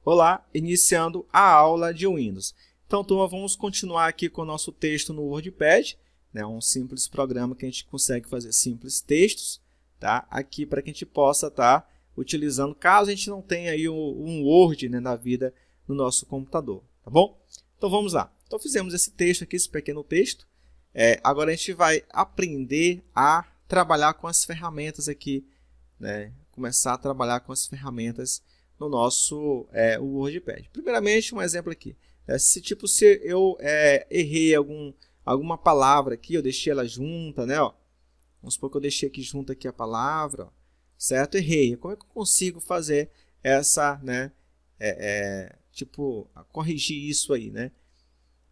Olá, iniciando a aula de Windows. Então, turma, vamos continuar aqui com o nosso texto no WordPad, né? Um simples programa que a gente consegue fazer simples textos, tá? Aqui para que a gente possa estar utilizando, caso a gente não tenha aí um Word, né, na vida no nosso computador, tá bom? Então, vamos lá. Então, fizemos esse texto aqui, esse pequeno texto. Agora, a gente vai aprender a trabalhar com as ferramentas aqui, né? Começar a trabalhar com as ferramentas no nosso WordPad. Primeiramente, um exemplo aqui. Se eu errei alguma palavra aqui, eu deixei ela junta, né? Ó. Vamos supor que eu deixei aqui junto aqui a palavra, ó, certo? Errei. Como é que eu consigo fazer essa, né? Corrigir isso aí, né?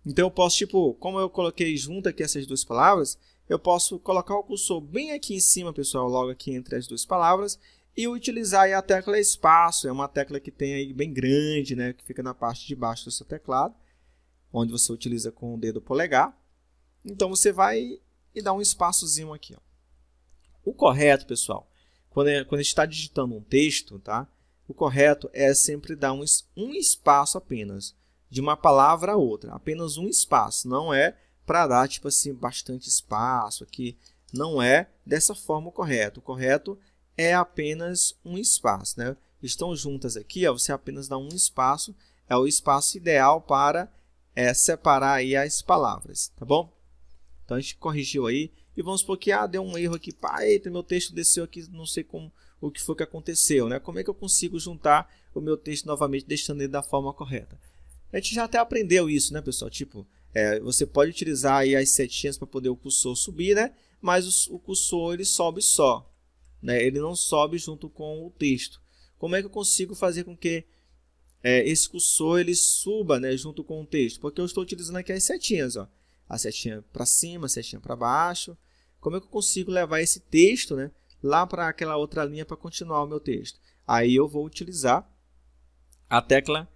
Então, eu posso, como eu coloquei junto aqui essas duas palavras, eu posso colocar o cursor bem aqui em cima, pessoal, logo aqui entre as duas palavras, e utilizar aí a tecla espaço. É uma tecla que tem aí bem grande, né, que fica na parte de baixo do seu teclado, onde você utiliza com o dedo polegar. Então, você vai e dá um espaçozinho aqui, ó. O correto, pessoal, quando a gente está digitando um texto, tá? O correto é sempre dar um espaço apenas, de uma palavra a outra, apenas um espaço, não é para dar, bastante espaço aqui. Não é dessa forma o correto. O correto é apenas um espaço, né? Estão juntas aqui, ó, você apenas dá um espaço, é o espaço ideal para separar aí as palavras, tá bom? Então, a gente corrigiu aí, e vamos supor que deu um erro aqui, eita, meu texto desceu aqui, não sei o que foi que aconteceu, né? Como é que eu consigo juntar o meu texto novamente, deixando ele da forma correta? A gente já até aprendeu isso, né, pessoal? Você pode utilizar aí as setinhas para poder o cursor subir, né? Mas o cursor ele sobe só, né? Ele não sobe junto com o texto. Como é que eu consigo fazer com que esse cursor ele suba, né, junto com o texto? Porque eu estou utilizando aqui as setinhas, ó. A setinha para cima, a setinha para baixo. Como é que eu consigo levar esse texto, né, lá para aquela outra linha para continuar o meu texto? Aí eu vou utilizar a tecla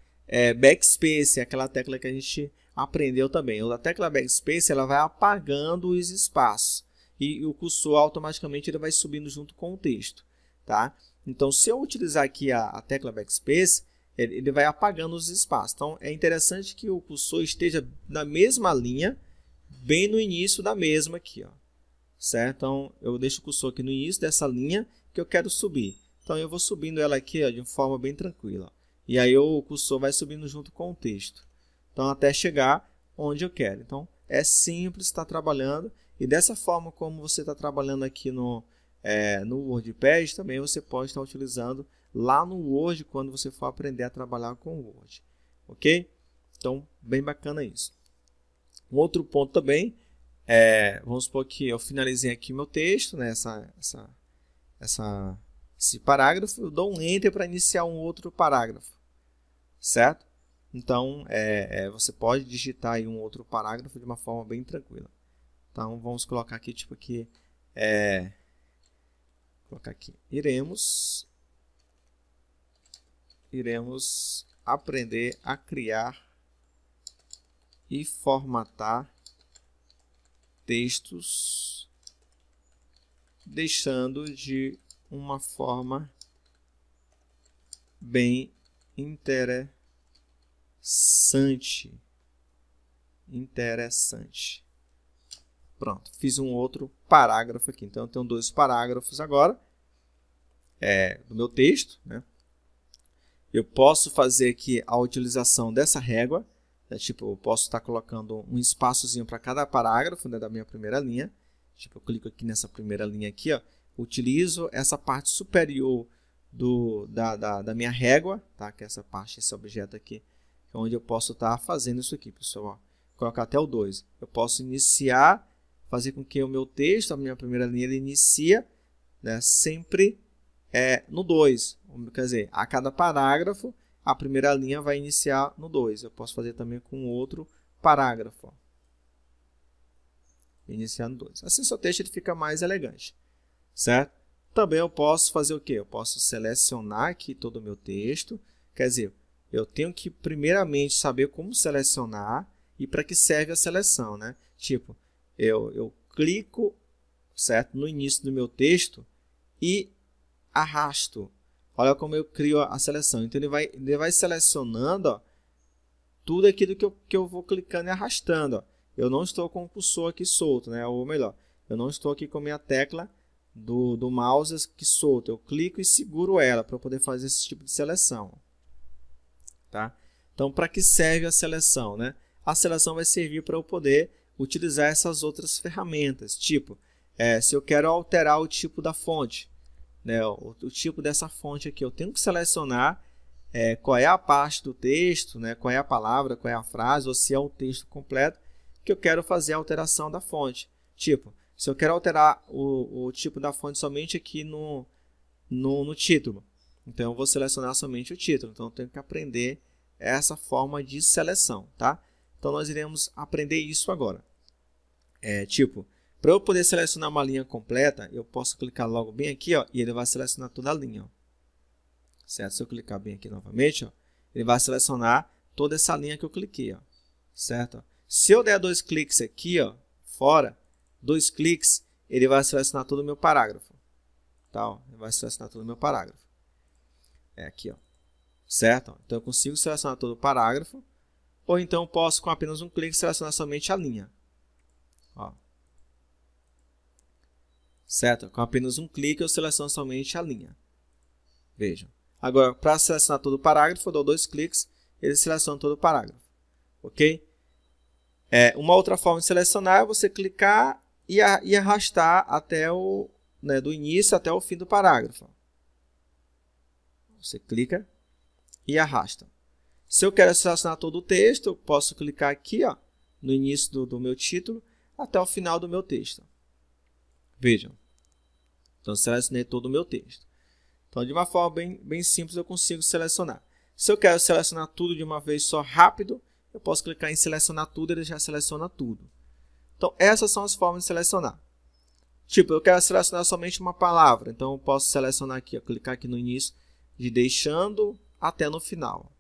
Backspace, aquela tecla que a gente aprendeu também. A tecla Backspace ela vai apagando os espaços e o cursor automaticamente ele vai subindo junto com o texto, tá? Então, se eu utilizar aqui a tecla Backspace, ele vai apagando os espaços. Então, é interessante que o cursor esteja na mesma linha, bem no início da mesma aqui, ó, certo? Então, eu deixo o cursor aqui no início dessa linha que eu quero subir. Então, eu vou subindo ela aqui, ó, de forma bem tranquila. E aí o cursor vai subindo junto com o texto. Então, até chegar onde eu quero. Então, é simples estar trabalhando. E dessa forma como você está trabalhando aqui no WordPad, também você pode estar utilizando lá no Word, quando você for aprender a trabalhar com o Word. Ok? Então, bem bacana isso. Um outro ponto também, vamos supor que eu finalizei aqui meu texto, né, esse parágrafo, eu dou um Enter para iniciar um outro parágrafo, certo? Então, você pode digitar aí um outro parágrafo de uma forma bem tranquila. Então, vamos colocar aqui, colocar aqui, iremos aprender a criar e formatar textos deixando de uma forma bem interessante. Pronto, fiz um outro parágrafo aqui. Então, eu tenho dois parágrafos agora do meu texto, né? Eu posso fazer aqui a utilização dessa régua, né? Eu posso estar colocando um espaçozinho para cada parágrafo, né, da minha primeira linha. Eu clico aqui nessa primeira linha aqui, ó, utilizo essa parte superior da minha régua, tá? Que é essa parte, esse objeto aqui, onde eu posso estar fazendo isso aqui, pessoal. Ó, colocar até o 2. Eu posso iniciar, fazer com que o meu texto, a minha primeira linha, ele inicia, né, sempre no 2. Quer dizer, a cada parágrafo, a primeira linha vai iniciar no 2. Eu posso fazer também com outro parágrafo. Ó. Iniciar no 2. Assim, seu texto ele fica mais elegante, certo? Também eu posso fazer o quê? Eu posso selecionar aqui todo o meu texto. Quer dizer, eu tenho que primeiramente saber como selecionar e para que serve a seleção, né? Eu clico, certo, no início do meu texto e arrasto Olha como eu crio a seleção. Então, ele vai selecionando, ó, tudo aquilo que eu vou clicando e arrastando. Ó. Eu não estou com o cursor aqui solto, né? Ou melhor, eu não estou aqui com a minha tecla do mouse aqui solto. Eu clico e seguro ela para poder fazer esse tipo de seleção. Tá? Então, para que serve a seleção? Né? A seleção vai servir para eu poder utilizar essas outras ferramentas. Tipo, se eu quero alterar o tipo da fonte, né? O tipo dessa fonte aqui, eu tenho que selecionar qual é a parte do texto, né? Qual é a palavra, qual é a frase, ou se é o texto completo que eu quero fazer a alteração da fonte. Tipo, se eu quero alterar o tipo da fonte somente aqui no título, então eu vou selecionar somente o título. Então eu tenho que aprender essa forma de seleção, tá? Então nós iremos aprender isso agora. Tipo, para eu poder selecionar uma linha completa, eu posso clicar logo bem aqui, ó, e ele vai selecionar toda a linha. Ó. Certo? Se eu clicar bem aqui novamente, ó, ele vai selecionar toda essa linha que eu cliquei. Ó. Certo? Se eu der 2 cliques aqui, ó, fora, 2 cliques, ele vai selecionar todo o meu parágrafo. Tá? Ó, ele vai selecionar todo o meu parágrafo. Aqui, ó. Certo? Então eu consigo selecionar todo o parágrafo, ou então eu posso, com apenas um clique, selecionar somente a linha. Ó. Certo? Com apenas um clique eu seleciono somente a linha. Vejam. Agora, para selecionar todo o parágrafo, eu dou 2 cliques, ele seleciona todo o parágrafo. Ok? Uma outra forma de selecionar é você clicar e arrastar até do início até o fim do parágrafo. Você clica e arrasta. Se eu quero selecionar todo o texto, eu posso clicar aqui, ó, no início do meu título até o final do meu texto. Vejam. Então, selecionei todo o meu texto. Então, de uma forma bem simples, eu consigo selecionar. Se eu quero selecionar tudo de uma vez só rápido, eu posso clicar em selecionar tudo e ele já seleciona tudo. Então, essas são as formas de selecionar. Tipo, eu quero selecionar somente uma palavra. Então, eu posso selecionar aqui, ó, clicar aqui no início, de deixando até no final.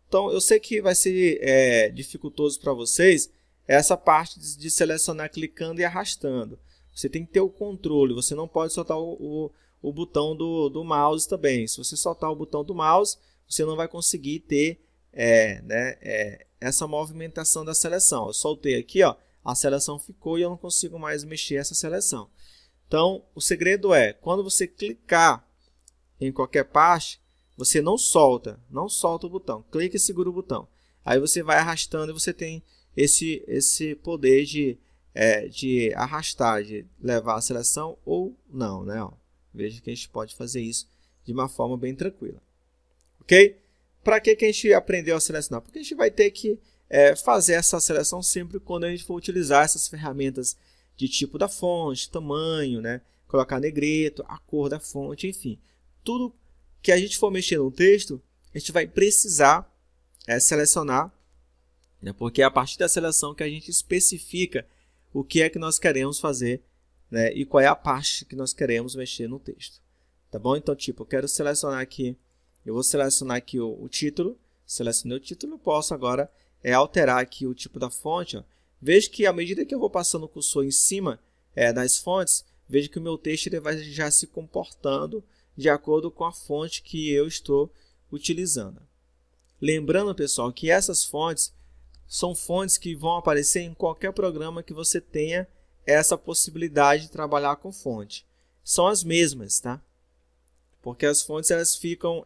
Então, eu sei que vai ser dificultoso para vocês essa parte de selecionar clicando e arrastando. Você tem que ter o controle, você não pode soltar o botão do mouse também. Se você soltar o botão do mouse, você não vai conseguir ter essa movimentação da seleção. Eu soltei aqui, ó, a seleção ficou e eu não consigo mais mexer essa seleção. Então, o segredo é, quando você clicar em qualquer parte, você não solta o botão. Clica e segura o botão. Aí você vai arrastando e você tem esse poder de arrastar, de levar a seleção ou não, né? Ó, veja que a gente pode fazer isso de uma forma bem tranquila. Ok? Para que a gente aprendeu a selecionar? Porque a gente vai ter que fazer essa seleção sempre quando a gente for utilizar essas ferramentas de tipo da fonte, tamanho, né? Colocar negrito, a cor da fonte, enfim. Tudo que a gente for mexer no texto, a gente vai precisar selecionar, né? Porque é a partir da seleção que a gente especifica o que é que nós queremos fazer, né? E qual é a parte que nós queremos mexer no texto. Tá bom? Então, tipo, eu quero selecionar aqui, eu vou selecionar aqui o título, selecionei o título, eu posso agora alterar aqui o tipo da fonte. Ó. Veja que à medida que eu vou passando o cursor em cima das fontes, veja que o meu texto ele vai já se comportando de acordo com a fonte que eu estou utilizando. Lembrando, pessoal, que essas fontes são fontes que vão aparecer em qualquer programa que você tenha essa possibilidade de trabalhar com fonte. São as mesmas, tá? Porque as fontes elas ficam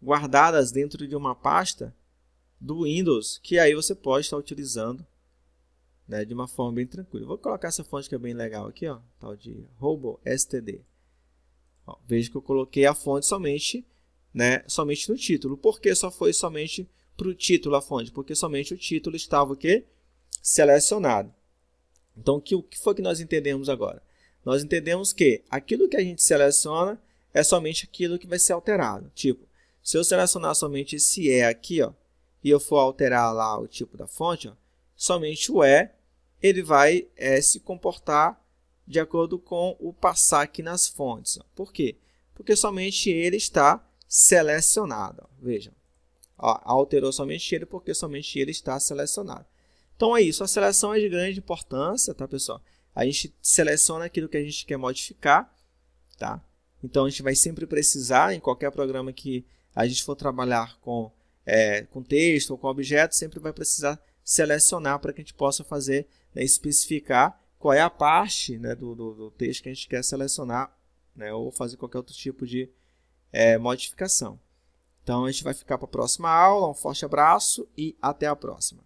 guardadas dentro de uma pasta do Windows, que aí você pode estar utilizando, né, de uma forma bem tranquila. Vou colocar essa fonte que é bem legal aqui, ó, tal de RoboSTD. Ó, veja que eu coloquei a fonte somente no título. Por que só foi somente para o título a fonte? Porque somente o título estava o quê? Selecionado. Então, o que foi que nós entendemos agora? Nós entendemos que aquilo que a gente seleciona é somente aquilo que vai ser alterado. Tipo, se eu selecionar somente esse aqui, ó, e eu for alterar lá o tipo da fonte, ó, somente o ele vai se comportar de acordo com o passar aqui nas fontes. Ó. Por quê? Porque somente ele está selecionado. Ó. Vejam, ó, alterou somente ele porque somente ele está selecionado. Então é isso, a seleção é de grande importância, tá, pessoal? A gente seleciona aquilo que a gente quer modificar, tá? Então, a gente vai sempre precisar, em qualquer programa que a gente for trabalhar com texto ou com objetos, sempre vai precisar selecionar para que a gente possa fazer, né, especificar qual é a parte, né, do texto que a gente quer selecionar, né, ou fazer qualquer outro tipo de modificação. Então, a gente vai ficar para a próxima aula. Um forte abraço e até a próxima.